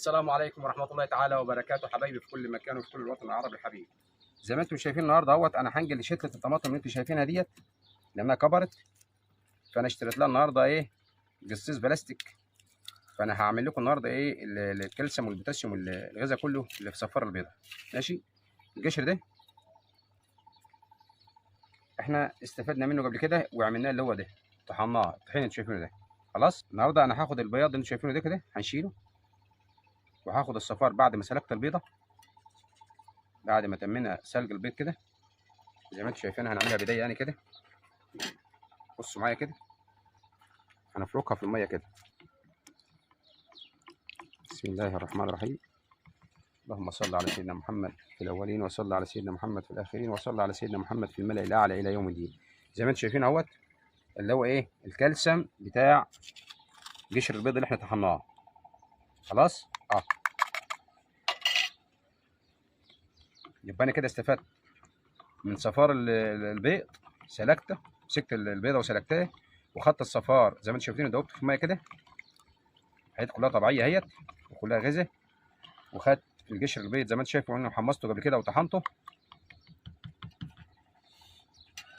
السلام عليكم ورحمة الله تعالى وبركاته، حبايبي في كل مكان وفي كل الوطن العربي الحبيب. زي ما انتم شايفين النهارده اهوت، انا هنجل شتلة الطماطم اللي انتم شايفينها ديت لانها كبرت. فانا اشتريت لها النهارده ايه، قصيص بلاستيك. فانا هعمل لكم النهارده ايه الكالسيوم والبوتاسيوم والغذاء كله اللي في صفار البيضه. ماشي. القشر ده احنا استفدنا منه قبل كده وعملناه اللي هو ده، طحناه الطحين اللي انتم شايفينه ده. خلاص النهارده انا هاخد البياض اللي انتم شايفينه ده كده هنشيله، وهاخد الصفار بعد ما سلقت البيضه، بعد ما تمينا سلق البيض كده زي ما انتم شايفين. هنعملها بدايه يعني كده. بصوا معايا كده، هنفركها في الميه كده. بسم الله الرحمن الرحيم. اللهم صل على سيدنا محمد في الاولين، وصل على سيدنا محمد في الاخرين، وصل على سيدنا محمد في الملأ الاعلى الى يوم الدين. زي ما انتم شايفين اهوت اللي هو ايه الكالسيوم بتاع قشر البيض اللي احنا طحناه. خلاص يبقى انا كده استفدت من صفار البيض. سلكته، مسكت البيضه وسلكتها، وخدت الصفار زي ما انتم شايفين دوبته في الميه كده. حاجات كلها طبيعيه اهيت وكلها غذاء. وخدت القشر البيض زي ما انت شايف، انه حمصته قبل كده وطحنته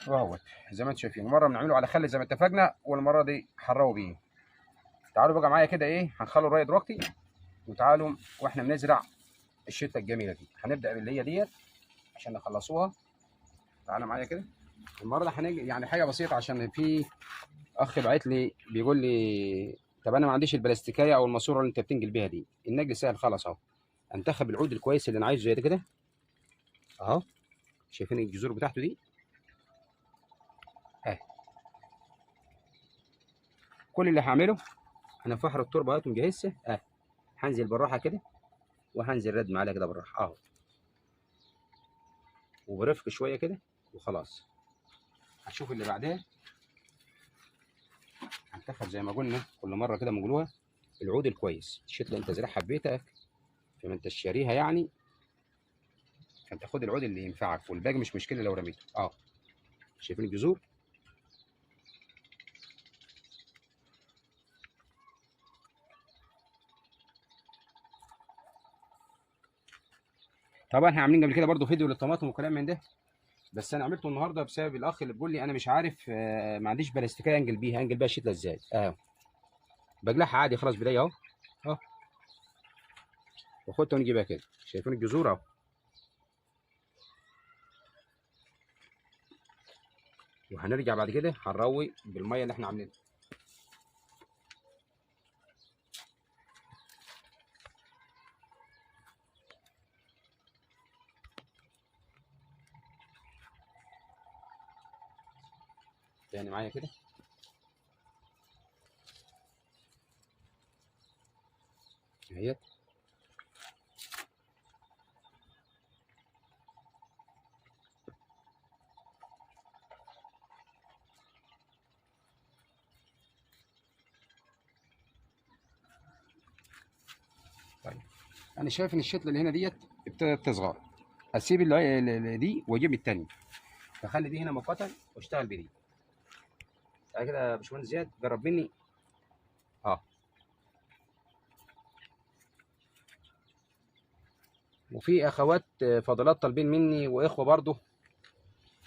واهوت زي ما انتم شايفين. مره بنعمله على خل زي ما اتفقنا، والمره دي حرقوا بيه. تعالوا بقى معايا كده ايه، هنخلوا الري دلوقتي. وتعالوا واحنا بنزرع الشتله الجميله دي، هنبدا باللي هي ديت عشان نخلصوها. تعالى معايا كده. المره دي هنيجي يعني حاجه بسيطه، عشان في اخ بعت لي بيقول لي طب انا ما عنديش البلاستيكيه او الماسوره اللي انت بتنقل بيها دي. النقل سهل خالص اهو. انتخب العود الكويس اللي انا عايزه زي ده كده اهو. شايفين الجذور بتاعته دي اهي. كل اللي هعمله انا فحر التربه اهي مجهزه اهي. هنزل بالراحه كده، وهنزل ردم عليها كده بالراحه اهو، وبرفق شويه كده وخلاص. هتشوف اللي بعدها. هنتخب زي ما قلنا كل مره كده بنقولوها، العود الكويس. الشتله انت زرعها في بيتك فما انت شاريها يعني، فانت خد العود اللي ينفعك، والباقي مش مشكله لو رميته اه. شايفين الجذور؟ طبعا احنا عاملين قبل كده برضو فيديو للطماطم وكلام من ده، بس انا عملته النهارده بسبب الاخ اللي بيقول لي انا مش عارف ما عنديش بلاستيكيه انقل بيها الشتله ازاي اه. بقلعها عادي خلاص بدايه اهو اهو، واخدها ونجيبها كده. شايفين الجذور اهو. وهنرجع بعد كده هنروي بالميه اللي احنا عاملينها. تاني معايا كده اهيت. طيب انا شايف ان الشتله اللي هنا ديت ابتدت تصغر. هسيب دي واجيب التاني، فخلي دي هنا مؤقتا واشتغل بدي. تعالى كده يا باشمهندس زياد جرب مني اه. وفي اخوات فاضلات طالبين مني، واخوه برضو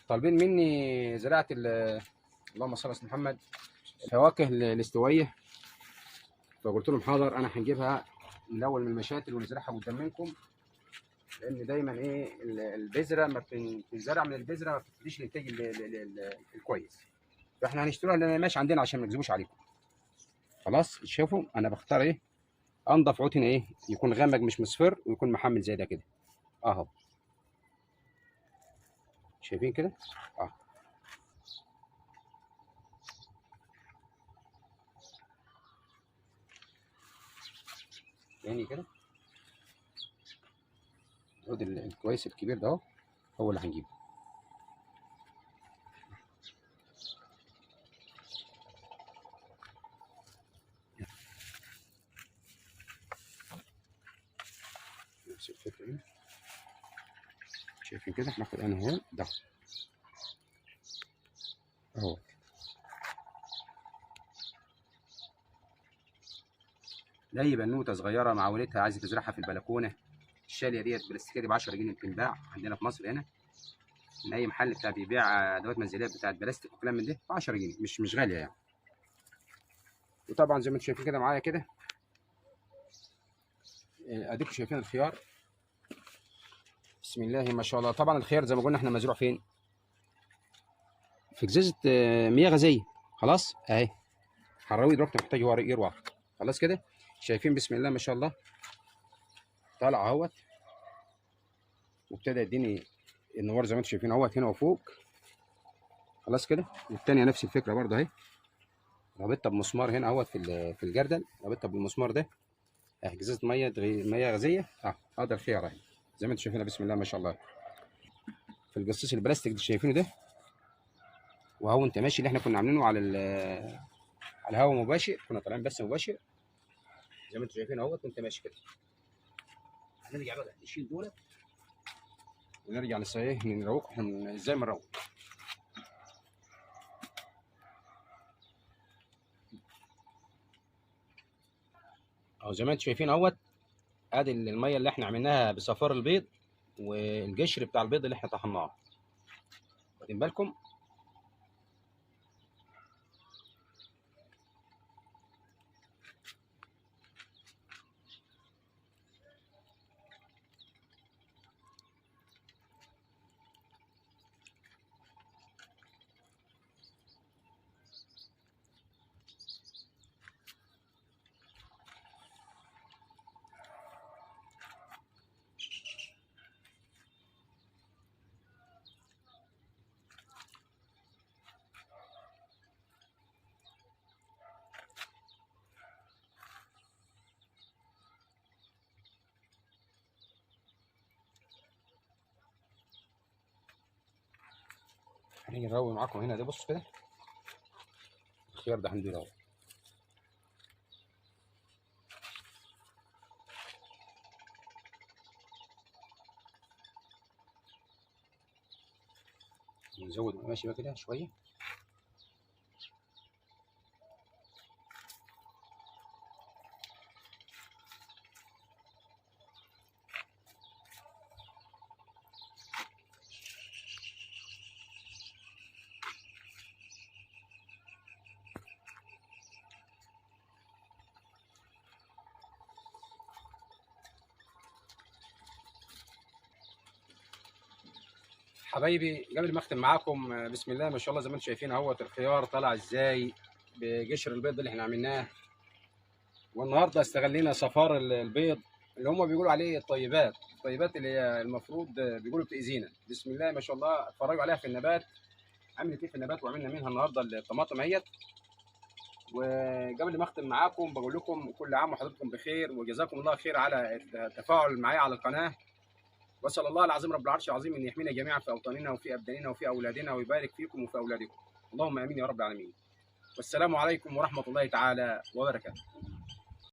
طالبين مني زراعه اللهم صل على سيدنا محمد فواكه الاستوائيه. فقلت لهم حاضر، انا هنجيبها من الاول من المشاتل ونزرعها قدام منكم. لان دايما ايه البذره ما بتنزرع من البذره ما بتديش الانتاج الكويس. فاحنا هنشتروها لان ماشي عندنا عشان ما نكذبوش عليكم. خلاص شوفوا انا بختار ايه انضف عود هنا، ايه يكون غامق مش مصفر، ويكون محمل زي ده كده اهو. شايفين كده اه. يعني كده العود الكويس الكبير ده اهو هو اللي هنجيبه. نفس الفكره هنا. شايفين كده هناخد انا هو ده اهو. لاي بنوته صغيره مع والدها عايزه تزرعها في البلكونه. الشاليه ديت بلاستيكيه دي ب 10 جنيه بتنباع عندنا في مصر هنا من اي محل بتاع بيبيع ادوات منزليه بتاعت بلاستيك وكلام من ده ب 10 جنيه، مش غاليه يعني. وطبعا زي ما انتم شايفين كده معايا كده، اديكم شايفين الخيار بسم الله ما شاء الله. طبعا الخيار زي ما قلنا احنا مزروع فين؟ في جزازه مياه غازيه. خلاص اهي حراوي دلوقتي محتاج يروى. خلاص كده شايفين بسم الله ما شاء الله طالع اهوت، وابتدى يديني النوار زي ما انتم شايفين اهوت هنا وفوق. خلاص كده والتانية نفس الفكره برضه اهي، رابطها بمسمار هنا اهوت في الجردل، رابطها بالمسمار ده اهي، ازازه ميه غازيه هذا الخيار اهي زي ما انتم شايفينها بسم الله ما شاء الله. في القصيص البلاستيك اللي شايفينه ده، وهو انت ماشي اللي احنا كنا عاملينه على الهواء مباشر، كنا طالعين بس مباشر زي ما انتم شايفين اهوت وانت ماشي كده. هنرجع بقى نشيل دول ونرجع ايه نروق. احنا ازاي بنروق اهو زي ما انتم شايفين اهوت. ادي الميه اللي احنا عملناها بصفار البيض والقشر بتاع البيض اللي احنا طحناه، واخدين بالكم. هنيجي نروي معاكم هنا ده، بصوا كده الخيار ده هنديله اهو. نزود ماشي بقى كده شويه. حبايبي قبل ما اختم معاكم بسم الله ما شاء الله زي ما انتم شايفين اهوت الخيار طالع ازاي بقشر البيض اللي احنا عملناه. والنهارده استغلينا صفار البيض اللي هم بيقولوا عليه الطيبات، الطيبات اللي هي المفروض بيقولوا بتاذينا. بسم الله ما شاء الله اتفرجوا عليها في النبات عملت ايه في النبات، وعملنا منها النهارده الطماطم اهيت. وقبل ما اختم معاكم بقول لكم كل عام وحضراتكم بخير، وجزاكم الله خير على التفاعل معايا على القناه. واسال الله العظيم رب العرش العظيم ان يحمينا جميعا في اوطاننا وفي ابداننا وفي اولادنا، ويبارك فيكم وفي اولادكم. اللهم امين يا رب العالمين. والسلام عليكم ورحمه الله تعالى وبركاته.